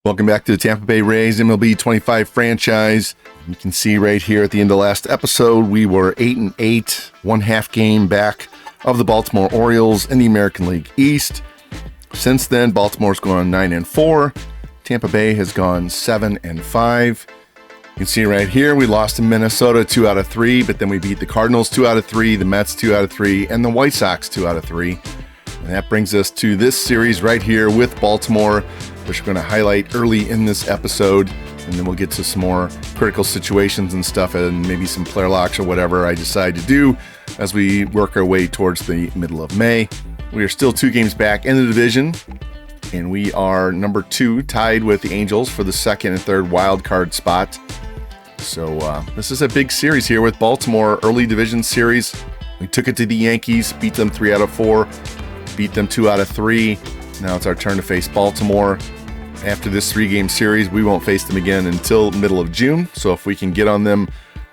Welcome back to the Tampa Bay Rays MLB 25 franchise. You can see right here at the end of last episode, we were 8-8, one half game back of the Baltimore Orioles in the American League East. Since then, Baltimore's gone 9-4. Tampa Bay has gone 7-5. You can see right here, we lost to Minnesota 2 out of 3, but then we beat the Cardinals 2 out of 3, the Mets 2 out of 3, and the White Sox 2 out of 3. And that brings us to this series right here with Baltimore, which we're going to highlight early in this episode, and then we'll get to some more critical situations and stuff, and maybe some player locks or whatever I decide to do as we work our way towards the middle of May. We are still 2 games back in the division, and we are number 2, tied with the Angels for the second and third wild card spot. So this is a big series here with Baltimore, early division series. We took it to the Yankees, beat them 3 out of 4, beat them 2 out of 3. Now it's our turn to face Baltimore. After this 3-game series, we won't face them again until middle of June. So if we can get on them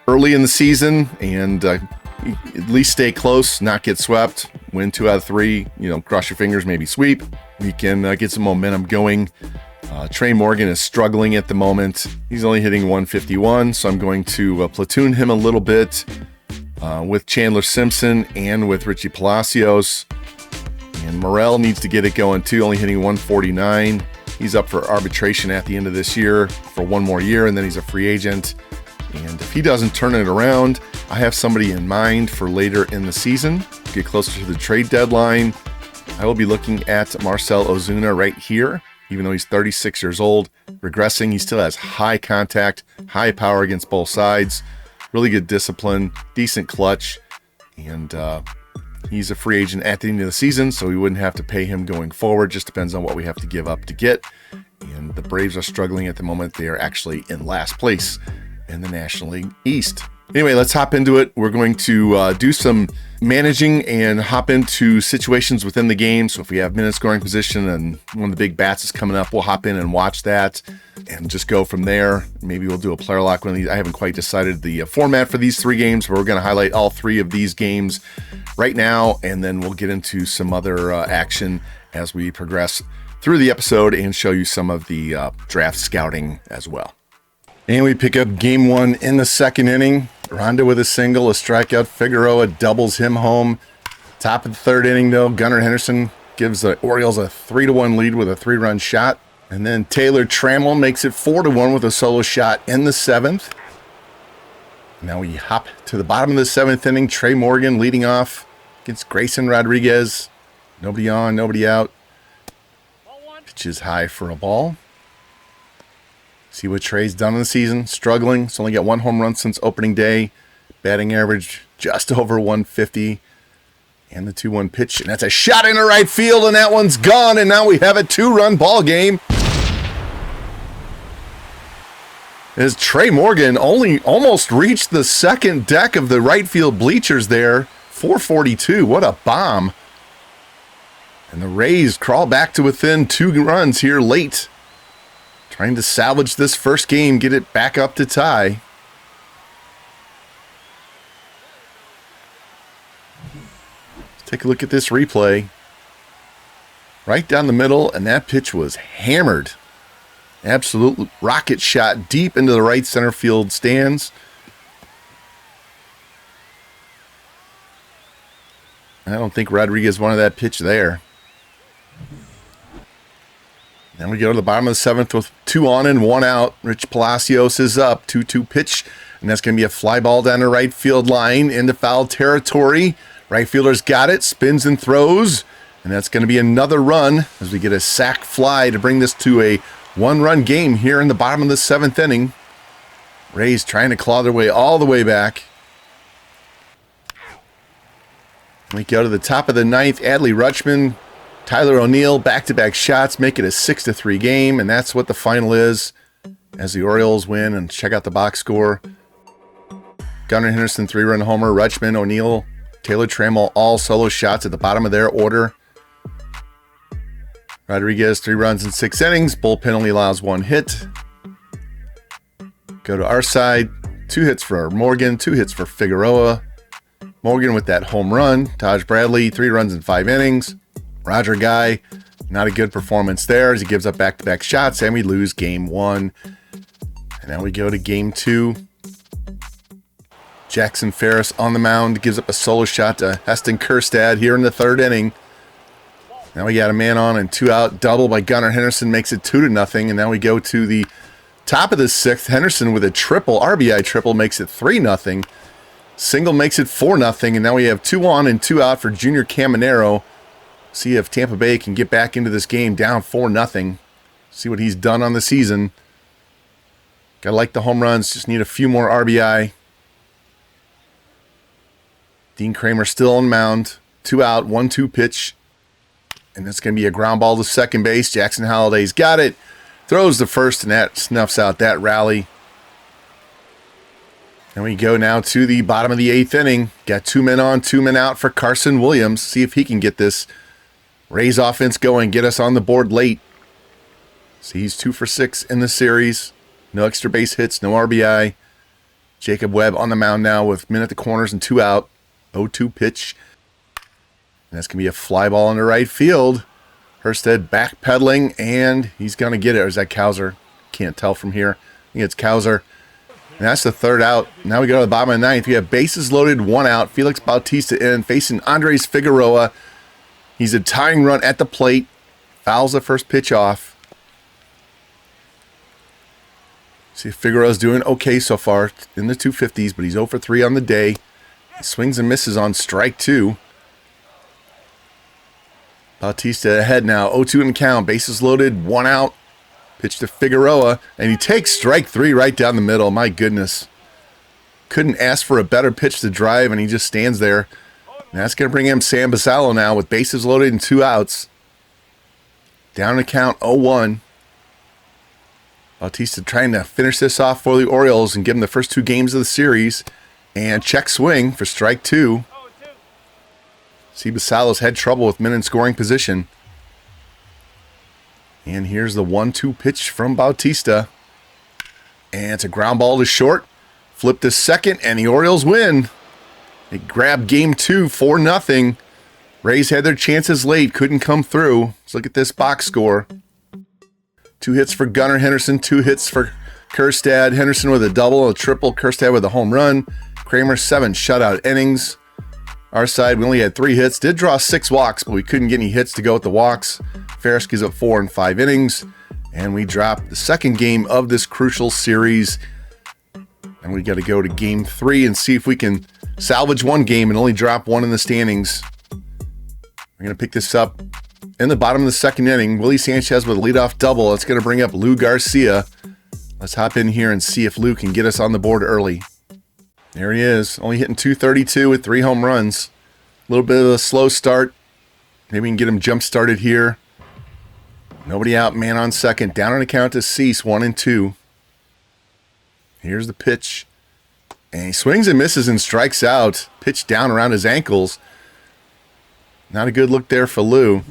early in the season and at least stay close, not get swept, win 2 out of 3, cross your fingers, maybe sweep, we can get some momentum going. Trey Morgan is struggling at the moment. He's only hitting 151, so I'm going to platoon him a little bit with Chandler Simpson and with Richie Palacios. And Morel needs to get it going too, only hitting 149. He's up for arbitration at the end of this year for 1 more year, and then he's a free agent. And if he doesn't turn it around, I have somebody in mind for later in the season. Get closer to the trade deadline, I will be looking at Marcell Ozuna right here. Even though he's 36 years old, regressing, he still has high contact, high power against both sides, really good discipline, decent clutch, and he's a free agent at the end of the season, so we wouldn't have to pay him going forward. Just depends on what we have to give up to get. And the Braves are struggling at the moment. They are actually in last place in the National League East. Anyway, let's hop into it. We're going to do some managing and hop into situations within the game. So if we have minute scoring position and one of the big bats is coming up, we'll hop in and watch that and just go from there. Maybe we'll do a player lock one of these. I haven't quite decided the format for these 3 games, but we're going to highlight all 3 of these games right now, and then we'll get into some other action as we progress through the episode and show you some of the draft scouting as well. And we pick up game 1 in the second inning. Ronda with a single, a strikeout. Figueroa doubles him home. Top of the third inning, though, Gunnar Henderson gives the Orioles a 3-1 lead with a 3-run shot. And then Taylor Trammell makes it 4-1 with a solo shot in the 7th. Now we hop to the bottom of the 7th inning. Trey Morgan leading off against Grayson Rodriguez. Nobody on, nobody out. Pitches high for a ball. See what Trey's done in the season. Struggling. He's only got 1 home run since opening day. Batting average just over 150. And the 2-1 pitch. And that's a shot into right field. And that one's gone. And now we have a 2-run ball game. As Trey Morgan almost reached the second deck of the right field bleachers there. 442. What a bomb. And the Rays crawl back to within 2 runs here late. Trying to salvage this first game, get it back up to tie. Let's take a look at this replay. Right down the middle, and that pitch was hammered. Absolute rocket shot deep into the right center field stands. I don't think Rodriguez wanted that pitch there. Then we go to the bottom of the 7th with 2 on and 1 out. Rich Palacios is up. 2-2 pitch. And that's going to be a fly ball down the right field line into foul territory. Right fielder's got it. Spins and throws. And that's going to be another run as we get a sac fly to bring this to a 1-run game here in the bottom of the 7th inning. Rays trying to claw their way all the way back. We go to the top of the 9th. Adley Rutschman, Tyler O'Neill, back-to-back shots, make it a 6-3 game, and that's what the final is as the Orioles win. And check out the box score. Gunnar Henderson, 3-run homer. Rutschman, O'Neill, Taylor Trammell, all solo shots at the bottom of their order. Rodriguez, 3 runs in 6 innings. Bullpen only allows 1 hit. Go to our side. 2 hits for Morgan, 2 hits for Figueroa. Morgan with that home run. Taj Bradley, 3 runs in 5 innings. Roger Guy, Not a good performance there as he gives up back-to-back shots, and we lose game 1. And now we go to game 2. Jackson Ferris on the mound, gives up a solo shot to Heston Kjerstad here in the 3rd inning. Now we got a man on and 2 out. Double by Gunnar Henderson makes it 2-0. And now we go to the top of the 6th. Henderson with a triple, RBI triple, makes it 3-0. Single makes it 4-0. And now we have 2 on and 2 out for Junior Caminero. See if Tampa Bay can get back into this game down 4-0. See what he's done on the season. Gotta like the home runs. Just need a few more RBI. Dean Kramer still on mound. 2 out, 1-2 pitch. And that's going to be a ground ball to second base. Jackson Holliday's got it. Throws to first, and that snuffs out that rally. And we go now to the bottom of the 8th inning. Got 2 men on, 2 men out for Carson Williams. See if he can get this Rays offense going, get us on the board late. See, he's 2 for 6 in the series. No extra base hits, no RBI. Jacob Webb on the mound now with men at the corners and 2 out. 0-2 pitch. And that's going to be a fly ball into right field. Kjerstad backpedaling, and he's going to get it. Or is that Cowser? Can't tell from here. I think it's Cowser. And that's the 3rd out. Now we go to the bottom of the 9th. We have bases loaded, 1 out. Felix Bautista in, facing Andres Figueroa. He's a tying run at the plate. Fouls the first pitch off. See if Figueroa's doing okay so far in the 250s, but he's 0 for 3 on the day. He swings and misses on strike 2. Bautista ahead now, 0-2 in the count. Bases loaded, 1 out. Pitch to Figueroa, and he takes strike 3 right down the middle. My goodness. Couldn't ask for a better pitch to drive, and he just stands there. And that's going to bring him Sam Basallo now with bases loaded and 2 outs. Down in the count, 0-1. Bautista trying to finish this off for the Orioles and give him the first 2 games of the series. And check swing for strike 2. See, Basallo's had trouble with men in scoring position. And here's the 1-2 pitch from Bautista. And it's a ground ball to short. Flip to second, and the Orioles win. They grabbed game 2, 4-0. Rays had their chances late, couldn't come through. Let's look at this box score. 2 hits for Gunnar Henderson, 2 hits for Kjerstad. Henderson with a double, a triple. Kjerstad with a home run. Kramer 7 shutout innings. Our side, we only had 3 hits. Did draw 6 walks, but we couldn't get any hits to go with the walks. Ferris gives up 4 in 5 innings. And we drop the second game of this crucial series. And we got to go to game 3 and see if we can salvage 1 game and only drop 1 in the standings. We're going to pick this up in the bottom of the 2nd inning. Willie Sanchez with a leadoff double. That's going to bring up Lou Garcia. Let's hop in here and see if Lou can get us on the board early. There he is, only hitting .232 with 3 home runs. A little bit of a slow start. Maybe we can get him jump started here. Nobody out, man on second. Down on the count to Cease, 1-2. Here's the pitch. And he swings and misses and strikes out. Pitch down around his ankles. Not a good look there for Lou.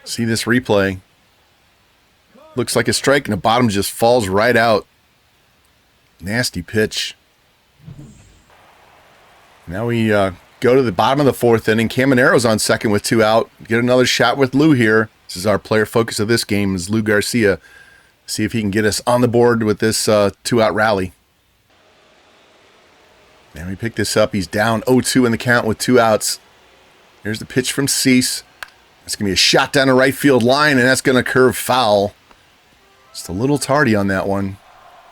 See this replay. Looks like a strike, and the bottom just falls right out. Nasty pitch. Now we go to the bottom of the 4th inning. Caminero's on second with 2 out. Get another shot with Lou here. This is our player focus of this game, is Lou Garcia. See if he can get us on the board with this 2-out rally. And we pick this up. He's down 0-2 in the count with 2 outs. Here's the pitch from Cease. It's going to be a shot down the right field line, and that's going to curve foul. Just a little tardy on that one.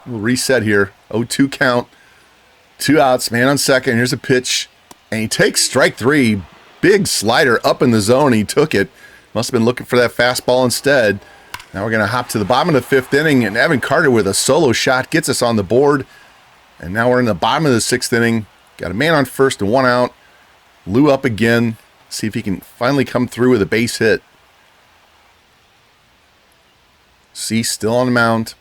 We'll reset here. 0-2 count. 2 outs, man on second. Here's a pitch. And he takes strike 3. Big slider up in the zone. He took it. Must have been looking for that fastball instead. Now we're going to hop to the bottom of the 5th inning. And Evan Carter with a solo shot gets us on the board. And now we're in the bottom of the 6th inning. Got a man on first and 1 out. Lou up again. See if he can finally come through with a base hit. Cease still on the mound.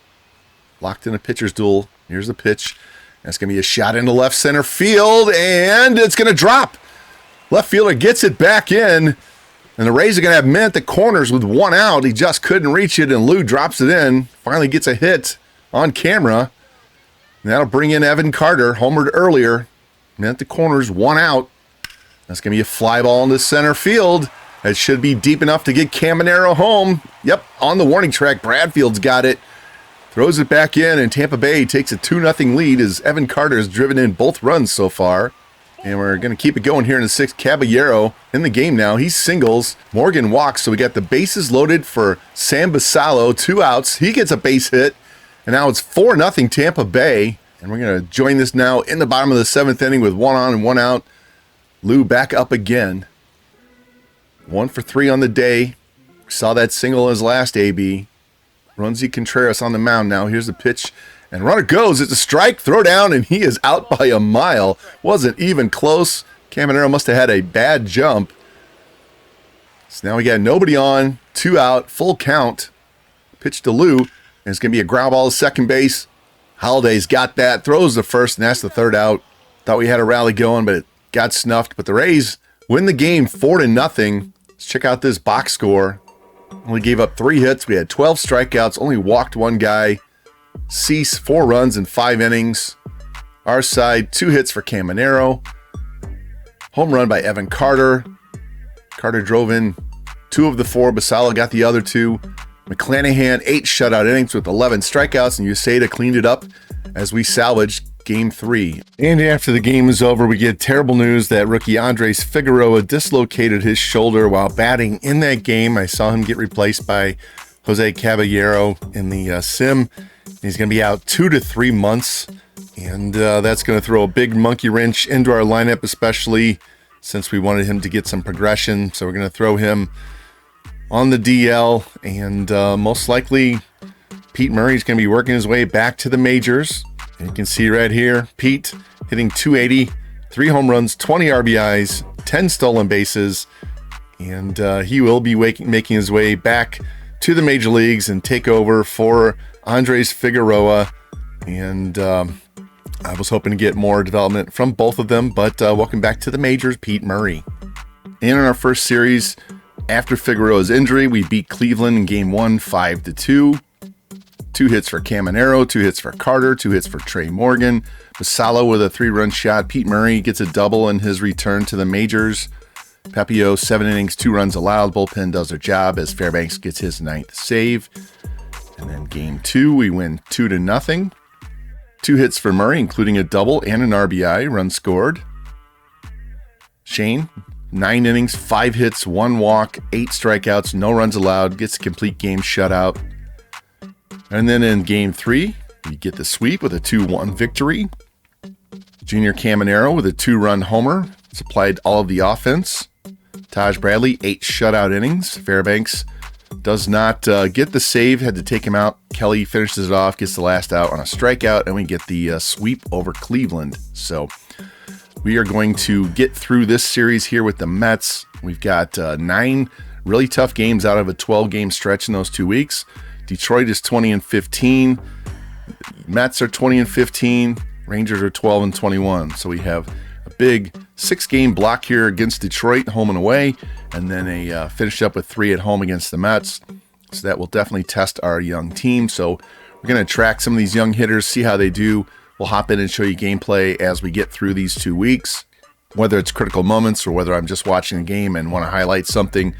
Locked in a pitcher's duel. Here's the pitch. That's going to be a shot into left center field, and it's going to drop. Left fielder gets it back in, and the Rays are going to have men at the corners with 1 out. He just couldn't reach it, and Lou drops it in. Finally gets a hit on camera. And that'll bring in Evan Carter, homered earlier. Men at the corners, 1 out. That's going to be a fly ball into center field, That should be deep enough to get Caminero home. Yep, on the warning track, Bradfield's got it. Throws it back in, and Tampa Bay takes a 2-0 lead as Evan Carter has driven in both runs so far. And we're going to keep it going here in the sixth. Caballero in the game now. He singles. Morgan walks, so we got the bases loaded for Sam Basallo. 2 outs. He gets a base hit. And now it's 4-0 Tampa Bay. And we're going to join this now in the bottom of the 7th inning with 1 on and 1 out. Lou back up again. 1 for 3 on the day. Saw that single in his last AB. Runzi Contreras on the mound now. Here's the pitch. And runner goes. It's a strike. Throw down, and he is out by a mile. Wasn't even close. Caminero must have had a bad jump. So now we got nobody on. 2 out. Full count. Pitch to Lou. And it's going to be a ground ball to second base. Holiday's got that. Throws the first, and that's the 3rd out. Thought we had a rally going, but it got snuffed. But the Rays win the game 4-0. Let's check out this box score. Only gave up 3 hits. We had 12 strikeouts. Only walked 1 guy. Cease 4 runs in 5 innings. Our side, 2 hits for Caminero. Home run by Evan Carter. Carter drove in 2 of the 4. Basallo got the other 2. McClanahan 8 shutout innings with 11 strikeouts, and Uceda cleaned it up as we salvaged Game 3. And after the game is over, we get terrible news that rookie Andres Figueroa dislocated his shoulder while batting in that game. I saw him get replaced by Jose Caballero in the sim. He's going to be out 2 to 3 months, and that's going to throw a big monkey wrench into our lineup, especially since we wanted him to get some progression. So we're going to throw him on the DL, and most likely Pete Murray's going to be working his way back to the majors. And you can see right here, Pete hitting .280, 3 home runs, 20 RBIs, 10 stolen bases, and he will be making his way back to the major leagues and take over for Andres Figueroa. And I was hoping to get more development from both of them, but welcome back to the majors, Pete Murray. And in our first series, after Figueroa's injury, we beat Cleveland in Game 1, 5-2. 2 hits for Caminero, 2 hits for Carter, 2 hits for Trey Morgan. Basallo with a 3-run shot. Pete Murray gets a double in his return to the majors. Pepio, 7 innings, 2 runs allowed. Bullpen does their job as Fairbanks gets his 9th save. And then Game 2, we win 2-0. 2 hits for Murray, including a double and an RBI. Run scored. Shane, 9 innings, 5 hits, 1 walk, 8 strikeouts, no runs allowed. Gets a complete game shutout. And then in Game 3, we get the sweep with a 2-1 victory. Junior Caminero with a 2-run homer supplied all of the offense. Taj Bradley, 8 shutout innings. Fairbanks does not get the save, had to take him out. Kelly finishes it off, gets the last out on a strikeout, and we get the sweep over Cleveland. So we are going to get through this series here with the Mets. We've got 9 really tough games out of a 12-game stretch in those 2 weeks. Detroit is 20-15. Mets are 20-15. Rangers are 12-21. So we have a big 6-game block here against Detroit, home and away, and then a finish up with 3 at home against the Mets. So that will definitely test our young team. So we're going to track some of these young hitters, see how they do. We'll hop in and show you gameplay as we get through these 2 weeks. Whether it's critical moments or whether I'm just watching a game and want to highlight something,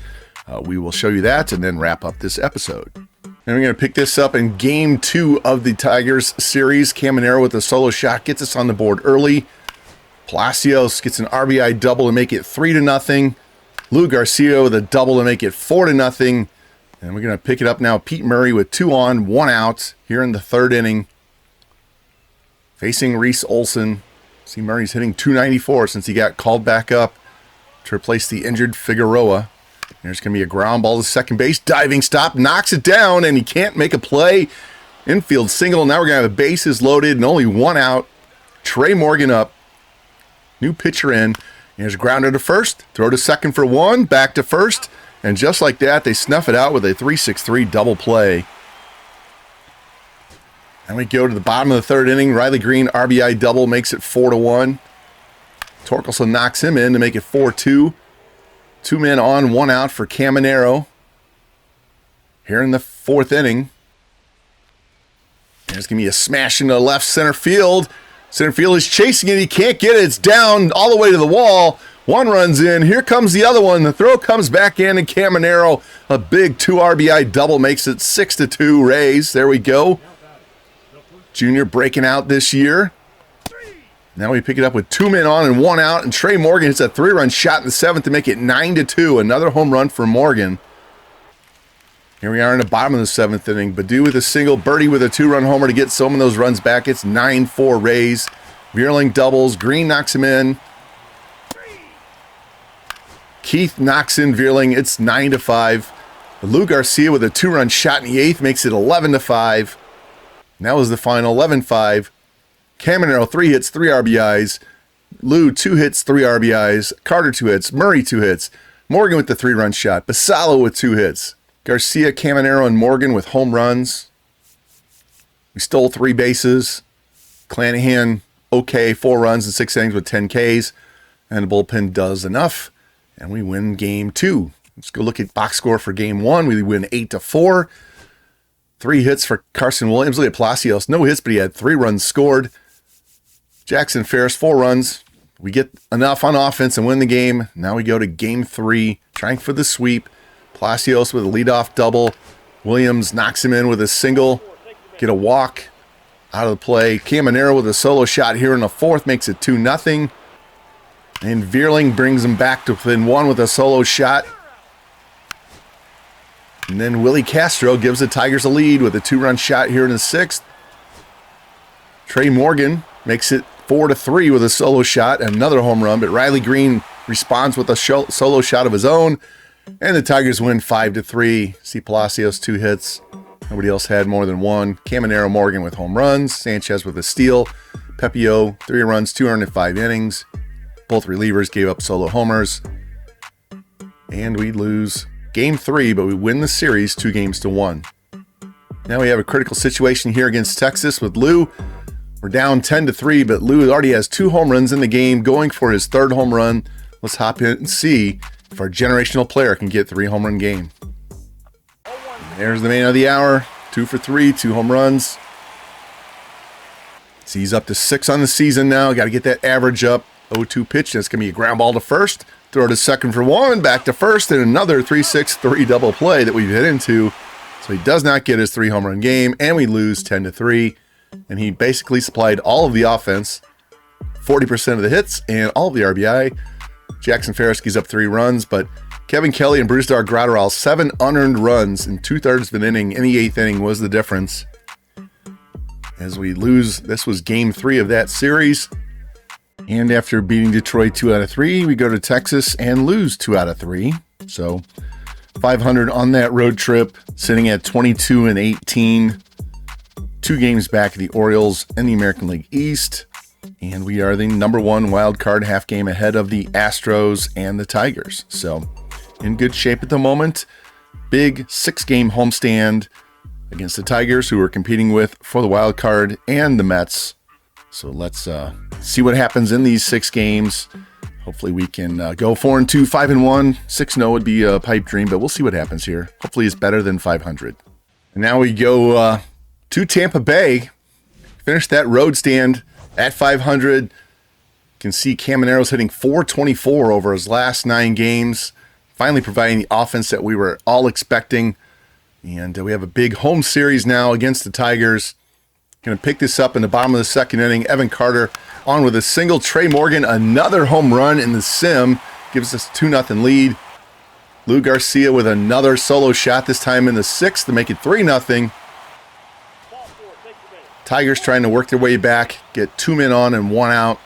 we will show you that and then wrap up this episode. And we're going to pick this up in Game 2 of the Tigers series. Caminero with a solo shot gets us on the board early. Palacios gets an RBI double to make it 3-0. Lou Garcia with a double to make it 4-0. And we're going to pick it up now. Pete Murray with 2 on, 1 out here in the 3rd inning. Facing Reese Olson. See, Murray's hitting .294 since he got called back up to replace the injured Figueroa. There's going to be a ground ball to second base. Diving stop, knocks it down, and he can't make a play. Infield single. Now we're going to have the bases loaded and only 1 out. Trey Morgan up. New pitcher in. Here's a grounder to first. Throw to second for 1. Back to first. And just like that, they snuff it out with a 3-6-3 double play. And we go to the bottom of the 3rd inning. Riley Green, RBI double, makes it 4-1. Torkelson knocks him in to make it 4-2. 2 men on, 1 out for Caminero. Here in the 4th inning. There's going to be a smash into left center field. Center field is chasing it. He can't get it. It's down all the way to the wall. One run's in. Here comes the other one. The throw comes back in, and Caminero, a big 2 RBI double, makes it 6-2 Rays. There we go. Junior breaking out this year. Now we pick it up with 2 men on and 1 out, and Trey Morgan hits a 3-run shot in the 7th to make it 9-2. Another home run for Morgan. Here we are in the bottom of the 7th inning. Badu with a single, Birdie with a 2-run homer to get some of those runs back. It's 9-4 Rays. Vierling doubles. Green knocks him in. Keith knocks in Vierling. It's 9-5. Lou Garcia with a 2-run shot in the 8th makes it 11-5. And that was the final, 11-5. Caminero, 3 hits, 3 RBIs. Lou, 2 hits, 3 RBIs. Carter, 2 hits. Murray, 2 hits. Morgan with the 3-run shot. Basallo with 2 hits. Garcia, Caminero, and Morgan with home runs. We stole 3 bases. Clanahan, okay, 4 runs in 6 innings with 10 Ks. And the bullpen does enough. And we win game 2. Let's go look at box score for game 1. We win 8-4. 3 hits for Carson Williams. Look at Palacios. No hits, but he had 3 runs scored. Jackson Ferris, 4 runs. We get enough on offense and win the game. Now we go to game 3, trying for the sweep. Palacios with a leadoff double. Williams knocks him in with a single. Get a walk out of the play. Caminero with a solo shot here in the 4th makes it 2-0. And Vierling brings him back to within 1 with a solo shot. And then Willie Castro gives the Tigers a lead with a 2-run shot here in the 6th. Trey Morgan makes it 4-3 with a solo shot and another home run, but Riley Green responds with a solo shot of his own. And the Tigers win 5-3. See Palacios, 2 hits. Nobody else had more than 1. Caminero, Morgan with home runs. Sanchez with a steal. Pepio, 3 runs, 205 innings. Both relievers gave up solo homers. And we lose game 3, but we win the series 2-1. Now we have a critical situation here against Texas with Lou. We're down 10-3, but Lou already has 2 home runs in the game, going for his 3rd home run. Let's hop in and see if our generational player can get 3 home run game. There's the man of the hour. 2 for 3, 2 home runs. So he's up to 6 on the season now. Got to get that average up. 0-2 pitch. That's going to be a ground ball to first. Throw to second for 1. Back to first. And another 3-6-3 double play that we've hit into. So he does not get his 3 home run game. And we lose 10-3. And he basically supplied all of the offense, 40% of the hits, and all of the RBI. Jackson Ferris gives up 3 runs. But Kevin Kelly and Bruce Gratterall, 7 unearned runs in 2/3 of an inning. In the 8th inning was the difference. As we lose, this was game 3 of that series. And after beating Detroit 2 out of 3, we go to Texas and lose 2 out of 3. So 500 on that road trip, sitting at 22-18. 2 games back of the Orioles in the American League East. And we are the number 1 wild card, half game ahead of the Astros and the Tigers. So in good shape at the moment. Big 6-game homestand against the Tigers, who we're competing with for the wild card, and the Mets. So let's see what happens in these 6 games. Hopefully we can go 4-2, 5-1. 6-0 would be a pipe dream, but we'll see what happens here. Hopefully it's better than 500. And now we go to Tampa Bay. Finish that road stand at 500. You can see Caminero's hitting .424 over his last 9 games. Finally providing the offense that we were all expecting. And we have a big home series now against the Tigers. Going to pick this up in the bottom of the 2nd inning. Evan Carter on with a single. Trey Morgan, another home run in the sim. Gives us a 2-0 lead. Lou Garcia with another solo shot, this time in the 6th to make it 3-0. Tigers trying to work their way back. Get 2 men on and 1 out.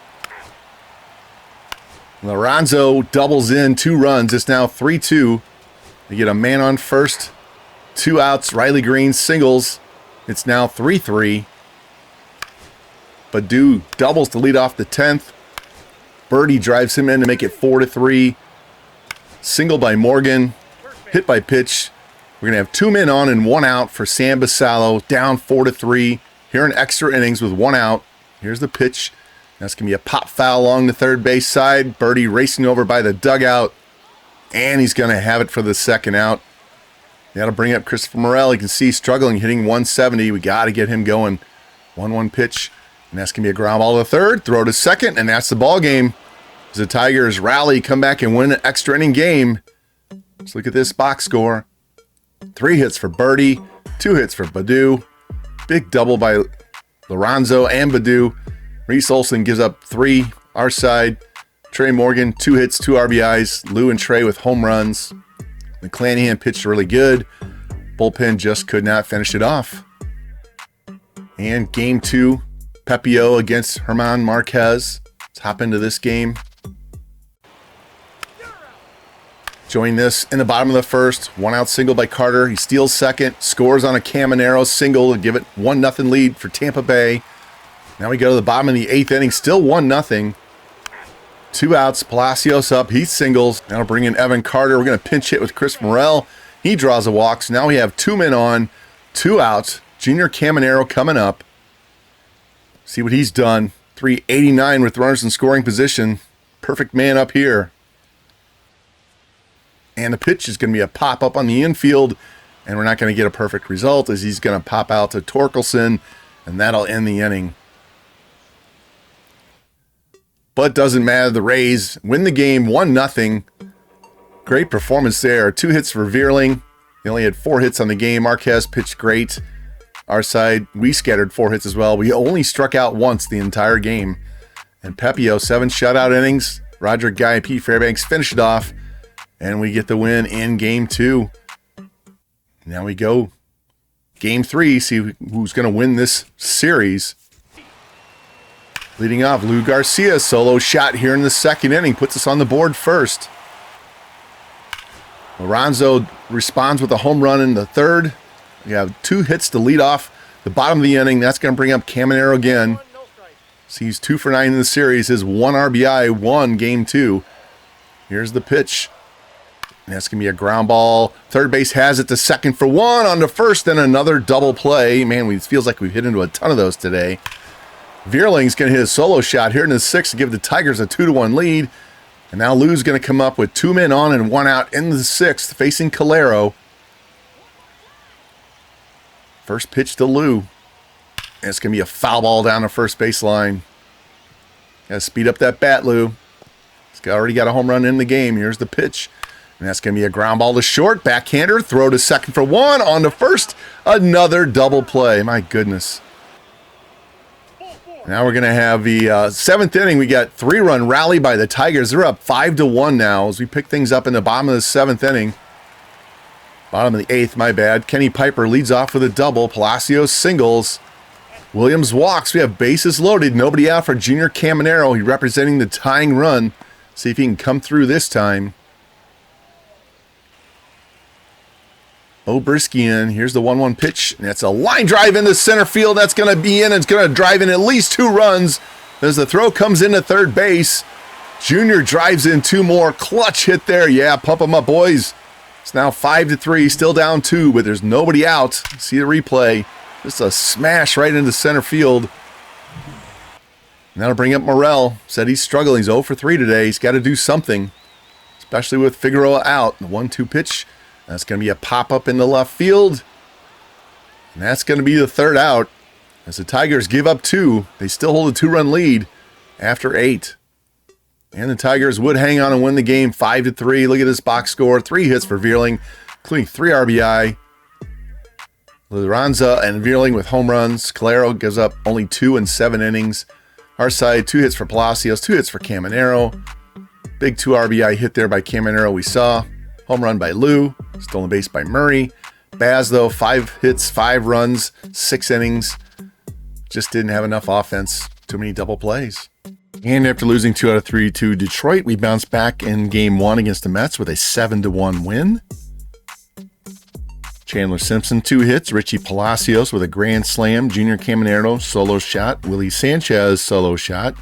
Lorenzo doubles in 2 runs. It's now 3-2. They get a man on first. 2 outs. Riley Green singles. It's now 3-3. Badu doubles to lead off the 10th. Birdie drives him in to make it 4-3. Single by Morgan. Hit by pitch. We're going to have 2 men on and 1 out for Sam Basallo. Down 4-3. Here in extra innings with 1 out. Here's the pitch. That's going to be a pop foul along the 3rd base side. Birdie racing over by the dugout. And he's going to have it for the 2nd out. Got to bring up Christopher Morel. You can see struggling, hitting 170. We got to get him going. 1-1 pitch. And that's going to be a ground ball to 3rd. Throw to 2nd, and that's the ball game. As the Tigers rally, come back and win an extra inning game. Let's look at this box score. 3 hits for Birdie, 2 hits for Baddoo. Big double by Lorenzo and Baddoo. Reese Olson gives up 3 our side. Trey Morgan, 2 hits, 2 RBIs. Lou and Trey with home runs. McClanahan pitched really good. Bullpen just could not finish it off. And game 2, Pepio against Herman Marquez. Let's hop into this game. Join this in the bottom of the first. 1 out single by Carter. He steals second. Scores on a Caminero single to give it 1-0 lead for Tampa Bay. Now we go to the bottom of the 8th inning. Still 1-0. 2 outs. Palacios up. He singles. Now bring in Evan Carter. We're going to pinch hit with Chris Morel. He draws a walk. So now we have 2 men on, 2 outs. Junior Caminero coming up. See what he's done. 389 with runners in scoring position. Perfect man up here. And the pitch is going to be a pop-up on the infield, and we're not going to get a perfect result as he's going to pop out to Torkelson, and that'll end the inning. But doesn't matter. The Rays win the game 1-0. Great performance there. 2 hits for Vierling. He only had 4 hits on the game. Marquez pitched great. Our side, we scattered 4 hits as well. We only struck out once the entire game. And Pepio, 7 shutout innings. Roger Guy and Pete Fairbanks finish it off. And we get the win in game 2. Now we go game 3, see who's going to win this series. Leading off, Lou Garcia, solo shot here in the 2nd inning, puts us on the board first. Lorenzo responds with a home run in the 3rd. We have 2 hits to lead off the bottom of the inning. That's going to bring up Caminero again. So he's 2 for 9 in the series. His 1 RBI, 1 game 2. Here's the pitch. And that's going to be a ground ball. Third base has it to second for 1. On to first, then another double play. Man, it feels like we've hit into a ton of those today. Vierling's going to hit a solo shot here in the 6th to give the Tigers a 2-1 lead. And now Lou's going to come up with 2 men on and 1 out in the 6th, facing Calero. First pitch to Lou. And it's going to be a foul ball down the first baseline. Got to speed up that bat, Lou. He's already got a home run in the game. Here's the pitch. And that's going to be a ground ball to short. Backhander, throw to second for 1. On to first. Another double play. My goodness. Now we're going to have the 7th inning. We got 3-run rally by the Tigers. They're up 5-1 now as we pick things up in the bottom of the 7th inning. Bottom of the 8th, my bad. Kenny Piper leads off with a double. Palacios singles. Williams walks. We have bases loaded. Nobody out for Junior Caminero. He's representing the tying run. See if he can come through this time. Obriskian, here's the 1-1 pitch. And that's a line drive into center field. That's going to be in. It's going to drive in at least 2 runs. As the throw comes into third base, Junior drives in 2 more. Clutch hit there. Yeah, pump them up, boys. It's now 5-3, still down 2, but there's nobody out. See the replay. Just a smash right into center field. And that'll bring up Morel. Said he's struggling. He's 0 for 3 today. He's got to do something, especially with Figueroa out. The 1-2 pitch. That's going to be a pop-up in the left field. And that's going to be the 3rd out. As the Tigers give up 2, they still hold a 2-run lead after 8. And the Tigers would hang on and win the game 5-3. Look at this box score. 3 hits for Vierling, including 3 RBI. Lorenzo and Vierling with home runs. Calero gives up only 2 in 7 innings. Our side, 2 hits for Palacios, 2 hits for Caminero. Big 2 RBI hit there by Caminero we saw. Home run by Lou. Stolen base by Murray. Baz, though, 5 hits, 5 runs, 6 innings. Just didn't have enough offense. Too many double plays. And after losing 2 out of 3 to Detroit, we bounced back in game 1 against the Mets with a 7-1 win. Chandler Simpson, 2 hits. Richie Palacios with a grand slam. Junior Caminero, solo shot. Willie Sanchez, solo shot.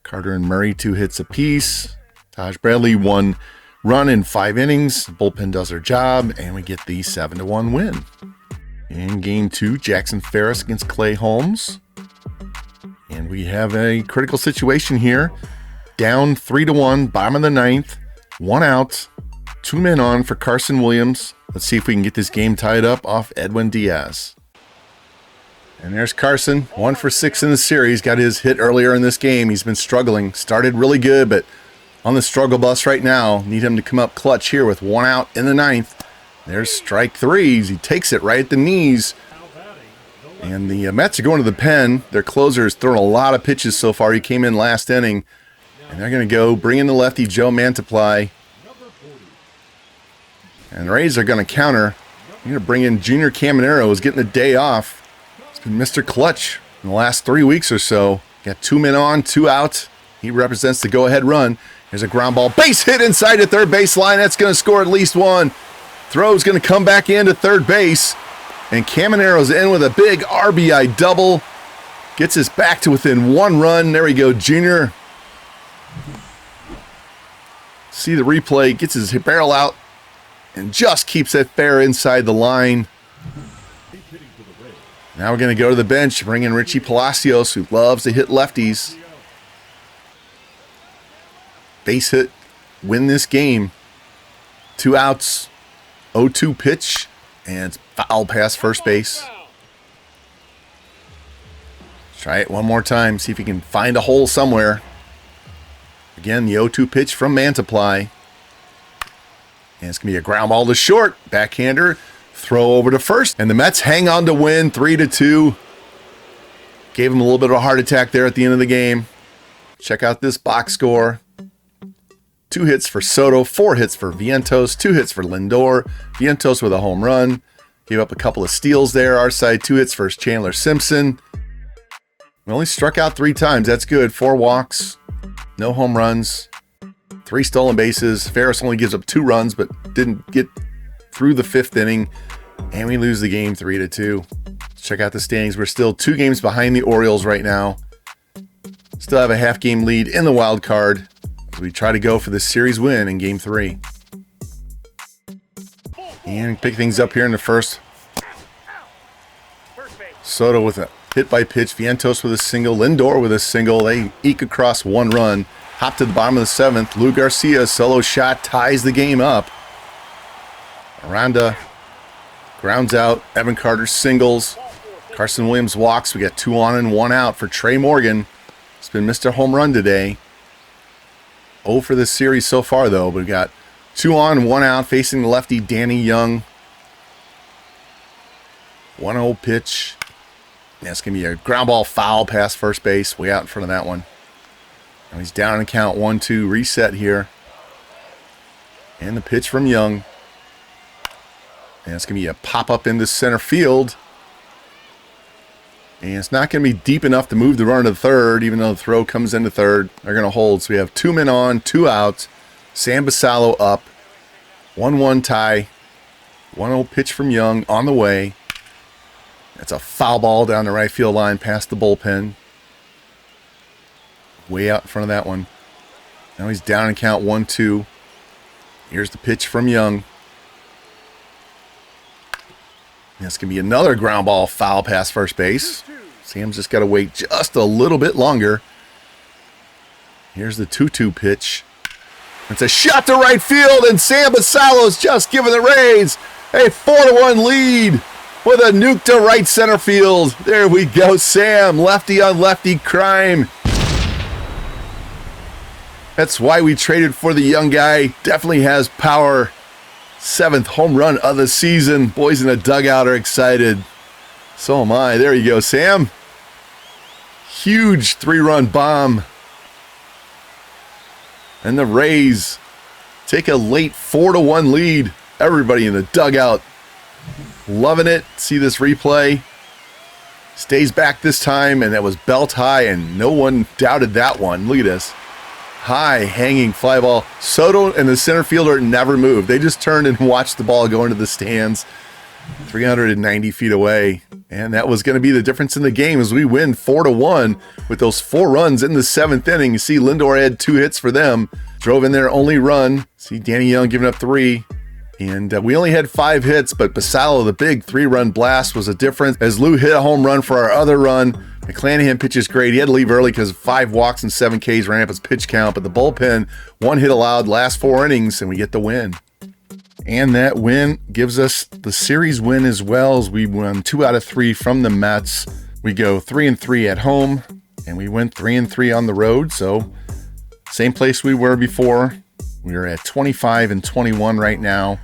Carter and Murray, 2 hits apiece. Taj Bradley, 1 run in 5 innings. Bullpen does their job, and we get the 7-1 win. In game 2, Jackson Ferris against Clay Holmes. And we have a critical situation here. Down 3-1, bottom of the 9th. 1 out, 2 men on for Carson Williams. Let's see if we can get this game tied up off Edwin Diaz. And there's Carson, 1 for 6 in the series. Got his hit earlier in this game. He's been struggling. Started really good, but on the struggle bus right now. Need him to come up clutch here with 1 out in the 9th. There's strike 3. He takes it right at the knees. And the Mets are going to the pen. Their closer has thrown a lot of pitches so far. He came in last inning. And they're going to go bring in the lefty, Joe Mantiply. And the Rays are going to counter. They're going to bring in Junior Caminero, who's getting the day off. He's been Mr. Clutch in the last 3 weeks or so. Got 2 men on, 2 out. He represents the go-ahead run. There's a ground ball. Base hit inside the third baseline. That's going to score at least 1. Throw's going to come back into third base. And Caminero's in with a big RBI double. Gets us back to within 1 run. There we go, Junior. See the replay. Gets his barrel out. And just keeps it fair inside the line. Now we're going to go to the bench. Bring in Richie Palacios, who loves to hit lefties. Base hit. Win this game. 2 outs. 0-2 pitch. And it's foul past first base. Try it one more time. See if he can find a hole somewhere. Again, the 0-2 pitch from Mantiply. And it's going to be a ground ball to short. Backhander. Throw over to first. And the Mets hang on to win 3-2. Gave him a little bit of a heart attack there at the end of the game. Check out this box score. 2 hits for Soto, 4 hits for Vientos, 2 hits for Lindor. Vientos with a home run. Gave up a couple of steals there. Our side, 2 hits for Chandler Simpson. We only struck out 3 times. That's good. 4 walks. No home runs. 3 stolen bases. Ferris only gives up 2 runs, but didn't get through the 5th inning. And we lose the game 3-2. Check out the standings. We're still 2 games behind the Orioles right now. Still have a half-game lead in the wild card. We try to go for the series win in Game 3. And pick things up here in the first. Soto with a hit by pitch. Vientos with a single. Lindor with a single. They eke across 1 run. Hop to the bottom of the 7th. Lou Garcia, solo shot, ties the game up. Aranda grounds out. Evan Carter singles. Carson Williams walks. We got 2 on and 1 out for Trey Morgan. It's been Mr. Home Run today. 0 for this series so far, though. But we got 2 on, 1 out, facing the lefty, Danny Young. 1-0 pitch. That's going to be a ground ball foul past first base, way out in front of that one. And he's down in count 1-2, reset here. And the pitch from Young. And it's going to be a pop-up into center field. And it's not going to be deep enough to move the runner to third, even though the throw comes into third. They're going to hold. So we have 2 men on, 2 outs. Sam Basallo up. 1-1 tie. 1-0 pitch from Young on the way. That's a foul ball down the right field line past the bullpen. Way out in front of that one. Now he's down in count 1-2. Here's the pitch from Young. That's going to be another ground ball foul past first base. Sam's just got to wait just a little bit longer. Here's the 2-2 pitch. It's a shot to right field, and Sam Basallo's just given the Rays a 4-1 lead with a nuke to right center field. There we go, Sam. Lefty on lefty crime. That's why we traded for the young guy. Definitely has power. 7th home run of the season. Boys in the dugout are excited. So am I. There you go, Sam. Huge 3-run bomb. And the Rays take a late 4-1 lead. Everybody in the dugout loving it. See this replay. Stays back this time, and that was belt high, and no one doubted that one. Look at this. High hanging fly ball. Soto and the center fielder never moved. They just turned and watched the ball go into the stands 390 feet away. And that was going to be the difference in the game as we win 4-1 with those 4 runs in the 7th inning. You see Lindor had 2 hits for them. Drove in their only run. See Danny Young giving up 3. And we only had 5 hits, but Basallo, the big 3-run blast, was a difference as Lou hit a home run for our other run. McClanahan pitches great. He had to leave early because 5 walks and 7 Ks ran up his pitch count, but the bullpen, 1 hit allowed last 4 innings, and we get the win. And that win gives us the series win as well, as we won 2 out of 3 from the Mets. We go 3-3 at home, and we went 3-3 on the road. So same place we were before. We are at 25-21 right now.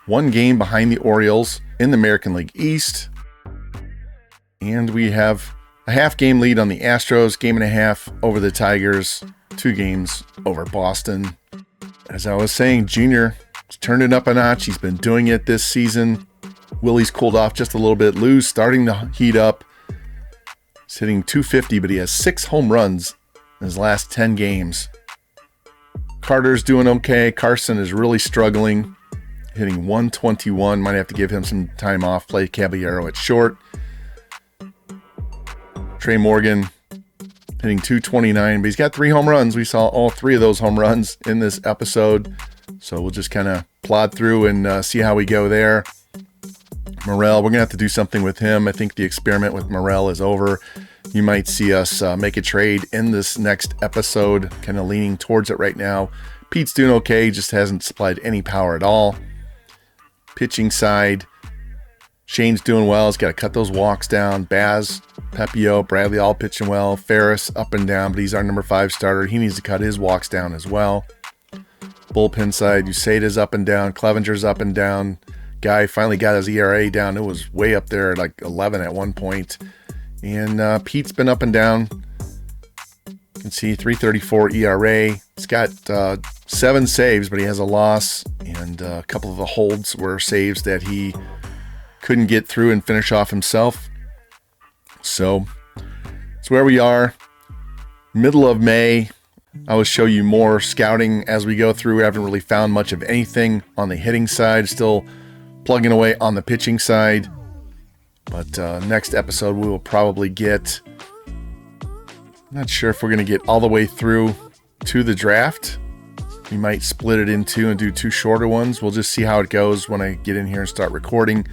One game behind the Orioles in the American League East. And we have a half-game lead on the Astros, game and a half over the Tigers, 2 games over Boston. As I was saying, Junior has turned it up a notch. He's been doing it this season. Willie's cooled off just a little bit. Lou's starting to heat up. He's hitting .250, but he has 6 home runs in his last 10 games. Carter's doing okay. Carson is really struggling, hitting .121. Might have to give him some time off. Play Caballero at short. Trey Morgan hitting .229, but he's got 3 home runs. We saw all 3 of those home runs in this episode. So we'll just kind of plod through and see how we go there. Morel, we're going to have to do something with him. I think the experiment with Morel is over. You might see us make a trade in this next episode, kind of leaning towards it right now. Pete's doing okay, just hasn't supplied any power at all. Pitching side, Shane's doing well. He's got to cut those walks down. Baz, Pepio, Bradley all pitching well. Ferris up and down, but he's our number 5 starter. He needs to cut his walks down as well. Bullpen side, Usade's up and down. Clevenger's up and down. Guy finally got his ERA down. It was way up there at like 11 at one point. And Pete's been up and down. You can see 3.34 ERA. He's got 7 saves, but he has a loss. And a couple of the holds were saves that he couldn't get through and finish off himself. So it's where we are. Middle of May. I will show you more scouting as we go through. I haven't really found much of anything on the hitting side. Still plugging away on the pitching side. But next episode we will probably get... not sure if we're going to get all the way through to the draft. We might split it in 2 and do 2 shorter ones. We'll just see how it goes when I get in here and start recording.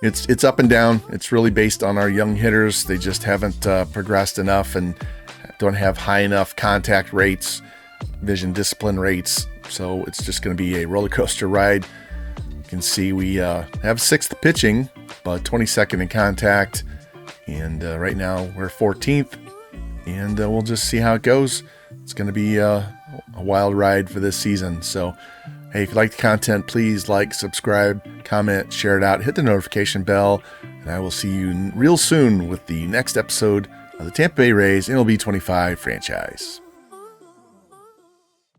It's up and down. It's really based on our young hitters. They just haven't progressed enough and don't have high enough contact rates, vision discipline rates. So it's just going to be a roller coaster ride. You can see we have 6th pitching, but 22nd in contact. And right now we're 14th. And we'll just see how it goes. It's going to be a wild ride for this season. So, hey, if you like the content, please like, subscribe, comment, share it out, hit the notification bell, and I will see you real soon with the next episode of the Tampa Bay Rays MLB 25 franchise.